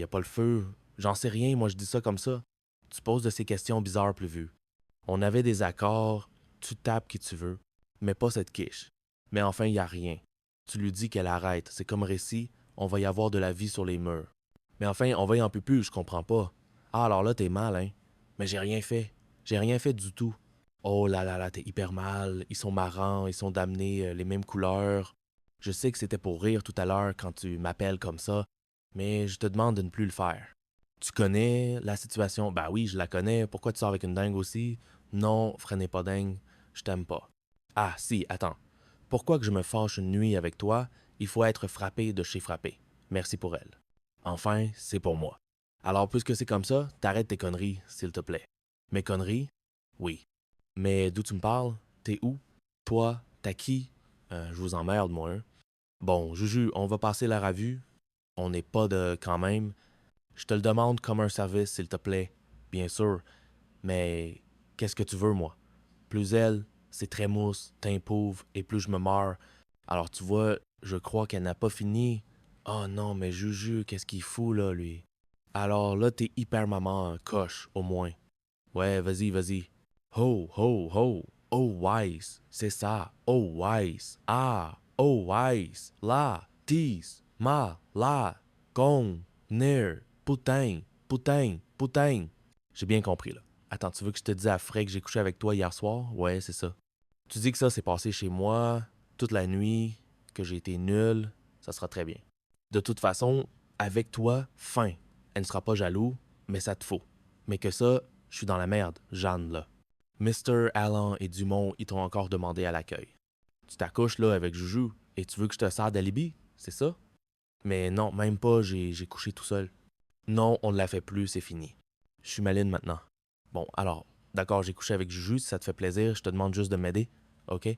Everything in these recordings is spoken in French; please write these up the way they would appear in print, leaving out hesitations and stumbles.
y a pas le feu. J'en sais rien, moi je dis ça comme ça. Tu poses de ces questions bizarres plus vues. On avait des accords, tu tapes qui tu veux, mais pas cette quiche. Mais enfin, y a rien. Tu lui dis qu'elle arrête, c'est comme récit, on va y avoir de la vie sur les murs. Mais enfin, on va y en peut plus, je comprends pas. Ah, alors là, t'es mal, hein? Mais j'ai rien fait. J'ai rien fait du tout. Oh là là là, t'es hyper mal. Ils sont marrants, ils sont d'amener les mêmes couleurs. Je sais que c'était pour rire tout à l'heure quand tu m'appelles comme ça, mais je te demande de ne plus le faire. Tu connais la situation? Ben oui, je la connais. Pourquoi tu sors avec une dingue aussi? Non, Fred n'est pas dingue. Je t'aime pas. Ah, si, attends. Pourquoi que je me fâche une nuit avec toi? Il faut être frappé de chez frappé. Merci pour elle. Enfin, c'est pour moi. Alors, puisque c'est comme ça, t'arrêtes tes conneries, s'il te plaît. Mes conneries? Oui. Mais d'où tu me parles? T'es où? Toi? T'as qui? Je vous emmerde, moi, hein? Bon, Juju, on va passer la revue. On n'est pas de quand même. Je te le demande comme un service, s'il te plaît. Bien sûr. Mais qu'est-ce que tu veux, moi? Plus elle, c'est très mousse, teint pauvre, et plus je me meurs. Alors tu vois, je crois qu'elle n'a pas fini. Oh non, mais Juju, qu'est-ce qu'il fout là, lui? Alors là, t'es hyper maman, coche, au moins. Ouais, vas-y, vas-y. Ho, ho, ho. Oh, wise. C'est ça. Oh, wise. Ah, oh, wise. La, tis, ma, la, gong, ner, putain, putain, putain. J'ai bien compris, là. Attends, tu veux que je te dise à Fred que j'ai couché avec toi hier soir? Ouais, c'est ça. Tu dis que ça s'est passé chez moi, toute la nuit, que j'ai été nul, ça sera très bien. De toute façon, avec toi, fin. Elle ne sera pas jaloux, mais ça te faut. Mais que ça, je suis dans la merde, Jeanne, là. Mr. Allen et Dumont, ils t'ont encore demandé à l'accueil. Tu t'accouches, là, avec Juju, et tu veux que je te sers d'alibi, c'est ça? Mais non, même pas, j'ai couché tout seul. Non, on ne la fait plus, c'est fini. Je suis maline maintenant. Bon, alors, d'accord, j'ai couché avec Juju, si ça te fait plaisir, je te demande juste de m'aider, ok?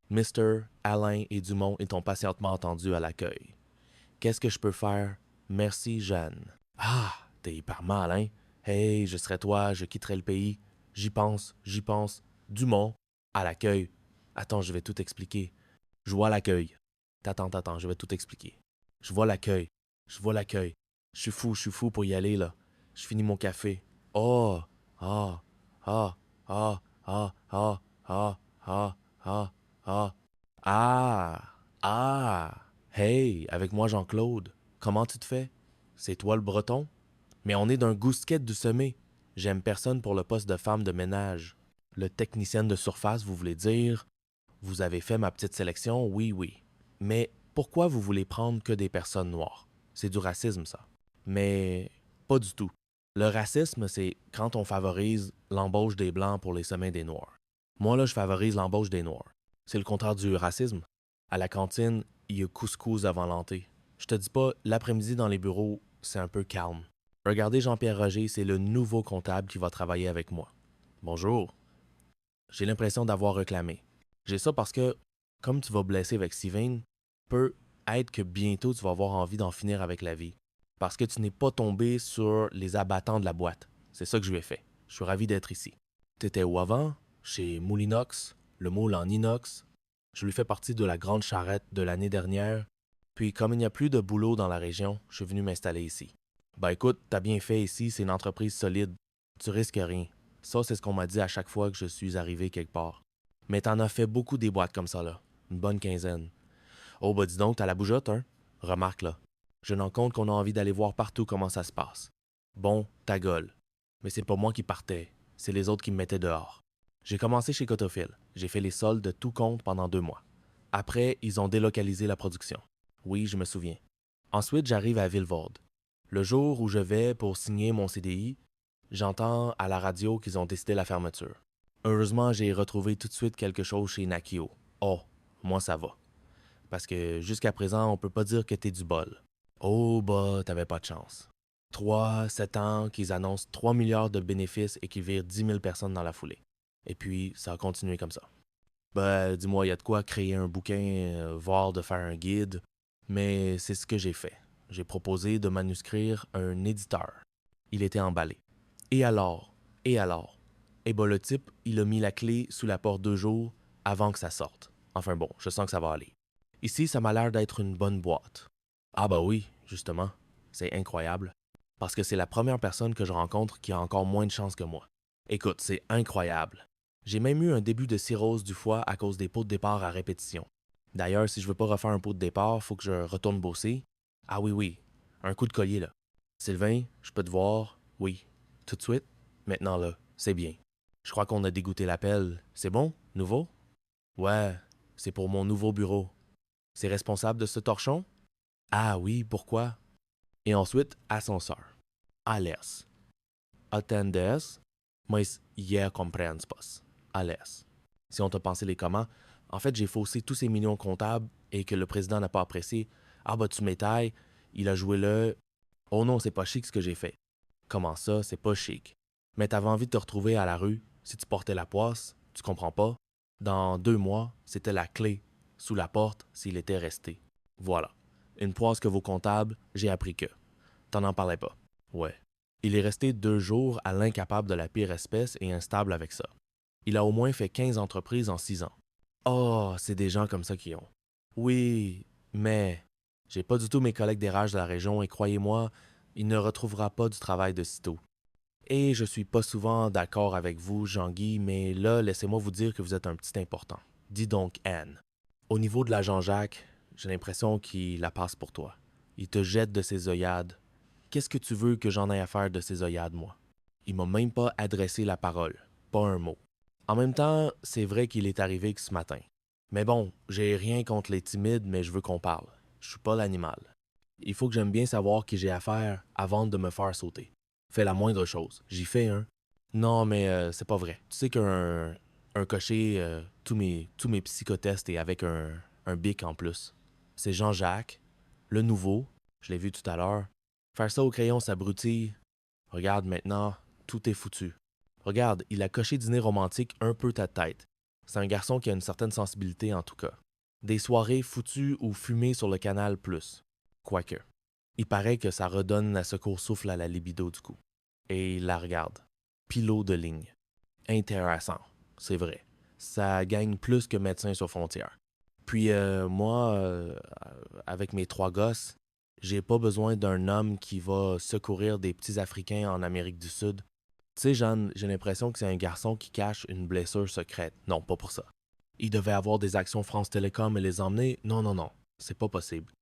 Mr. Alain et Dumont, ils t'ont patientement entendu à l'accueil. Qu'est-ce que je peux faire? Merci, Jeanne. Ah, t'es hyper mal, hein? Hey, je serais toi, je quitterais le pays. J'y pense, j'y pense. Dumont, à l'accueil. Attends, je vais tout expliquer. Je vois l'accueil. T'attends, je vais tout expliquer. Je vois l'accueil. Je vois l'accueil. Je suis fou pour y aller, là. Je finis mon café. Oh, ah, ah, ah, ah, ah, ah, ah, ah, ah. Ah, ah. Hey, avec moi Jean-Claude. Comment tu te fais? C'est toi le breton? Mais on est d'un gousquette du semé. J'aime personne pour le poste de femme de ménage. Le technicien de surface, vous voulez dire? Vous avez fait ma petite sélection, oui, oui. Mais pourquoi vous voulez prendre que des personnes noires? C'est du racisme, ça. Mais pas du tout. Le racisme, c'est quand on favorise l'embauche des Blancs pour les sommets des Noirs. Moi, là, je favorise l'embauche des Noirs. C'est le contraire du racisme. À la cantine, il y a couscous avant l'entrée. Je te dis pas, l'après-midi dans les bureaux, c'est un peu calme. Regardez Jean-Pierre Roger, c'est le nouveau comptable qui va travailler avec moi. Bonjour. J'ai l'impression d'avoir réclamé. J'ai ça parce que, comme tu vas blesser avec Steven, peut être que bientôt tu vas avoir envie d'en finir avec la vie. Parce que tu n'es pas tombé sur les abattants de la boîte. C'est ça que je lui ai fait. Je suis ravi d'être ici. T'étais où avant? Chez Moulinox, le moule en inox. Je lui fais partie de la grande charrette de l'année dernière. Puis comme il n'y a plus de boulot dans la région, je suis venu m'installer ici. Ben écoute, t'as bien fait ici, c'est une entreprise solide. Tu risques rien. Ça, c'est ce qu'on m'a dit à chaque fois que je suis arrivé quelque part. Mais t'en as fait beaucoup des boîtes comme ça, là. Une bonne quinzaine. Oh, bah dis donc, t'as la bougeotte, hein? Remarque, là. Je n'en compte qu'on a envie d'aller voir partout comment ça se passe. Bon, ta gueule. Mais c'est pas moi qui partais, c'est les autres qui me mettaient dehors. J'ai commencé chez Cotophile. J'ai fait les soldes de tout compte pendant 2 mois. Après, ils ont délocalisé la production. Oui, je me souviens. Ensuite, j'arrive à Villevorde. Le jour où je vais pour signer mon CDI, j'entends à la radio qu'ils ont décidé la fermeture. Heureusement, j'ai retrouvé tout de suite quelque chose chez Nakio. Oh, moi ça va. Parce que jusqu'à présent, on peut pas dire que t'es du bol. Oh bah, t'avais pas de chance. 3, 7 ans qu'ils annoncent 3 milliards de bénéfices et qu'ils virent 10 000 personnes dans la foulée. Et puis, ça a continué comme ça. Ben, dis-moi, il y a de quoi créer un bouquin, voire de faire un guide. Mais c'est ce que j'ai fait. J'ai proposé de manuscrire un éditeur. Il était emballé. Et alors? Et alors? Eh ben, le type, il a mis la clé sous la porte 2 jours avant que ça sorte. Enfin bon, je sens que ça va aller. Ici, ça m'a l'air d'être une bonne boîte. Ah bah oui, justement. C'est incroyable. parce que c'est la première personne que je rencontre qui a encore moins de chance que moi. Écoute, c'est incroyable. J'ai même eu un début de cirrhose du foie à cause des pots de départ à répétition. D'ailleurs, si je veux pas refaire un pot de départ, faut que je retourne bosser. Ah oui, oui, un coup de collier là. Sylvain, je peux te voir? Oui. Tout de suite? Maintenant là, c'est bien. Je crois qu'on a dégoûté l'appel. C'est bon? Nouveau? Ouais, c'est pour mon nouveau bureau. C'est responsable de ce torchon? Ah oui, pourquoi? Et ensuite, ascenseur. Allez. Attendes, mas hier comprends pas. Allez. Si on t'a pensé les comment, en fait, j'ai faussé tous ces millions comptables et que le président n'a pas apprécié. Ah bah tu m'étailles, il a joué le... Oh non, c'est pas chic ce que j'ai fait. Comment ça, c'est pas chic? Mais t'avais envie de te retrouver à la rue, si tu portais la poisse, tu comprends pas? Dans 2 mois, c'était la clé sous la porte s'il était resté. Voilà. Une poisse que vos comptables, j'ai appris que. T'en en parlais pas. Ouais. Il est resté 2 jours à l'incapable de la pire espèce et instable avec ça. Il a au moins fait 15 entreprises en 6 ans. Oh, c'est des gens comme ça qui ont. Oui, mais j'ai pas du tout mes collègues d'érage de la région et croyez-moi, il ne retrouvera pas du travail de sitôt. Et je suis pas souvent d'accord avec vous, Jean-Guy, mais là, laissez-moi vous dire que vous êtes un petit important. Dis donc, Anne. Au niveau de la Jean-Jacques, j'ai l'impression qu'il la passe pour toi. Il te jette de ses œillades. Qu'est-ce que tu veux que j'en aie à faire de ces œillades, moi? Il m'a même pas adressé la parole, pas un mot. En même temps, c'est vrai qu'il est arrivé que ce matin. Mais bon, j'ai rien contre les timides, mais je veux qu'on parle. Je suis pas l'animal. Il faut que j'aime bien savoir qui j'ai affaire avant de me faire sauter. Fais la moindre chose. J'y fais un. Non, mais c'est pas vrai. Tu sais qu'un cocher, tous mes psychotests et avec un bic en plus. C'est Jean-Jacques, le nouveau, je l'ai vu tout à l'heure. Faire ça au crayon, ça broutille. Regarde maintenant, tout est foutu. Regarde, il a coché dîner romantique un peu ta tête. C'est un garçon qui a une certaine sensibilité en tout cas. Des soirées foutues ou fumées sur le canal plus. Quoique. Il paraît que ça redonne à secours souffle à la libido du coup. Et il la regarde. Pilot de ligne. Intéressant, c'est vrai. Ça gagne plus que médecin sur frontière. Puis moi, avec mes 3 gosses, j'ai pas besoin d'un homme qui va secourir des petits Africains en Amérique du Sud. Tu sais, Jeanne, j'ai l'impression que c'est un garçon qui cache une blessure secrète. Non, pas pour ça. Il devait avoir des actions France Télécom et les emmener. Non, non, non, c'est pas possible.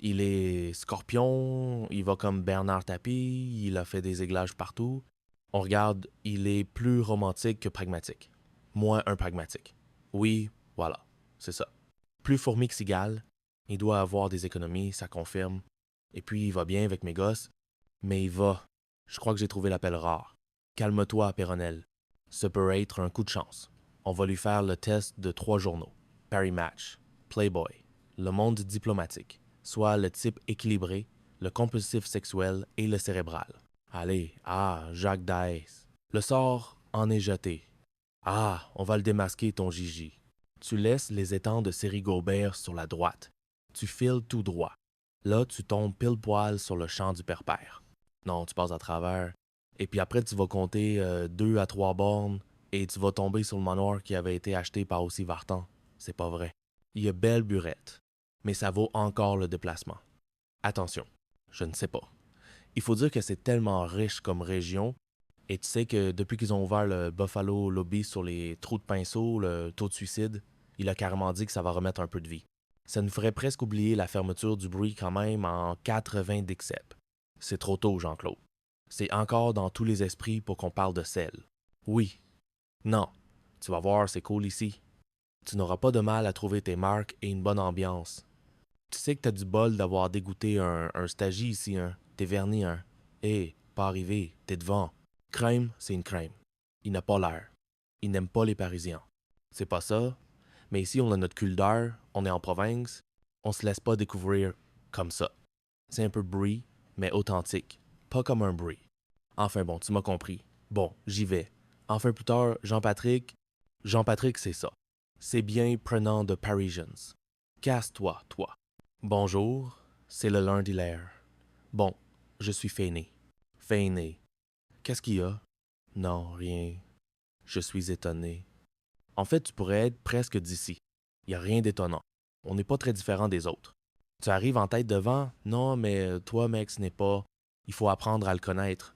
Il est scorpion, il va comme Bernard Tapie, il a fait des églages partout. On regarde, il est plus romantique que pragmatique. Moi, un pragmatique. Oui, voilà, c'est ça. Plus fourmi que cigale, il doit avoir des économies, ça confirme. Et puis, il va bien avec mes gosses, mais il va. Je crois que j'ai trouvé l'appel rare. Calme-toi, Péronnel. Ce peut être un coup de chance. On va lui faire le test de 3 journaux. Paris Match, Playboy, Le Monde diplomatique, soit le type équilibré, le compulsif sexuel et le cérébral. Allez, Jacques Daes. Le sort en est jeté. On va le démasquer, ton Gigi. Tu laisses les étangs de Sérigobert sur la droite. Tu files tout droit. Là, tu tombes pile poil sur le champ du père-père. Non, tu passes à travers. Et puis après, tu vas compter 2 à 3 bornes et tu vas tomber sur le manoir qui avait été acheté par aussi Vartan. C'est pas vrai. Il y a belle burette. Mais ça vaut encore le déplacement. Attention, je ne sais pas. Il faut dire que c'est tellement riche comme région. Et tu sais que depuis qu'ils ont ouvert le Buffalo Lobby sur les trous de pinceau, le taux de suicide, il a carrément dit que ça va remettre un peu de vie. Ça nous ferait presque oublier la fermeture du bruit quand même en 80 d'Ixep. C'est trop tôt, Jean-Claude. C'est encore dans tous les esprits pour qu'on parle de sel. Oui. Non. Tu vas voir, c'est cool ici. Tu n'auras pas de mal à trouver tes marques et une bonne ambiance. Tu sais que t'as du bol d'avoir dégoûté un stagie ici, hein. T'es verni, hein. Pas arrivé, t'es devant. Crème, c'est une crème. Il n'a pas l'air. Il n'aime pas les Parisiens. C'est pas ça, mais ici on a notre cul d'air, on est en province, on se laisse pas découvrir comme ça. C'est un peu brie, mais authentique. Pas comme un brie. Enfin bon, tu m'as compris. Bon, j'y vais. Enfin plus tard, Jean-Patrick. Jean-Patrick, c'est ça. C'est bien prenant de Parisians. Casse-toi, toi. Bonjour, c'est le lundi l'air. Bon, je suis feiné. Feiné. Qu'est-ce qu'il y a? Non, rien. Je suis étonné. En fait, tu pourrais être presque d'ici. Il n'y a rien d'étonnant. On n'est pas très différent des autres. Tu arrives en tête devant? Non, mais toi, mec, ce n'est pas. Il faut apprendre à le connaître.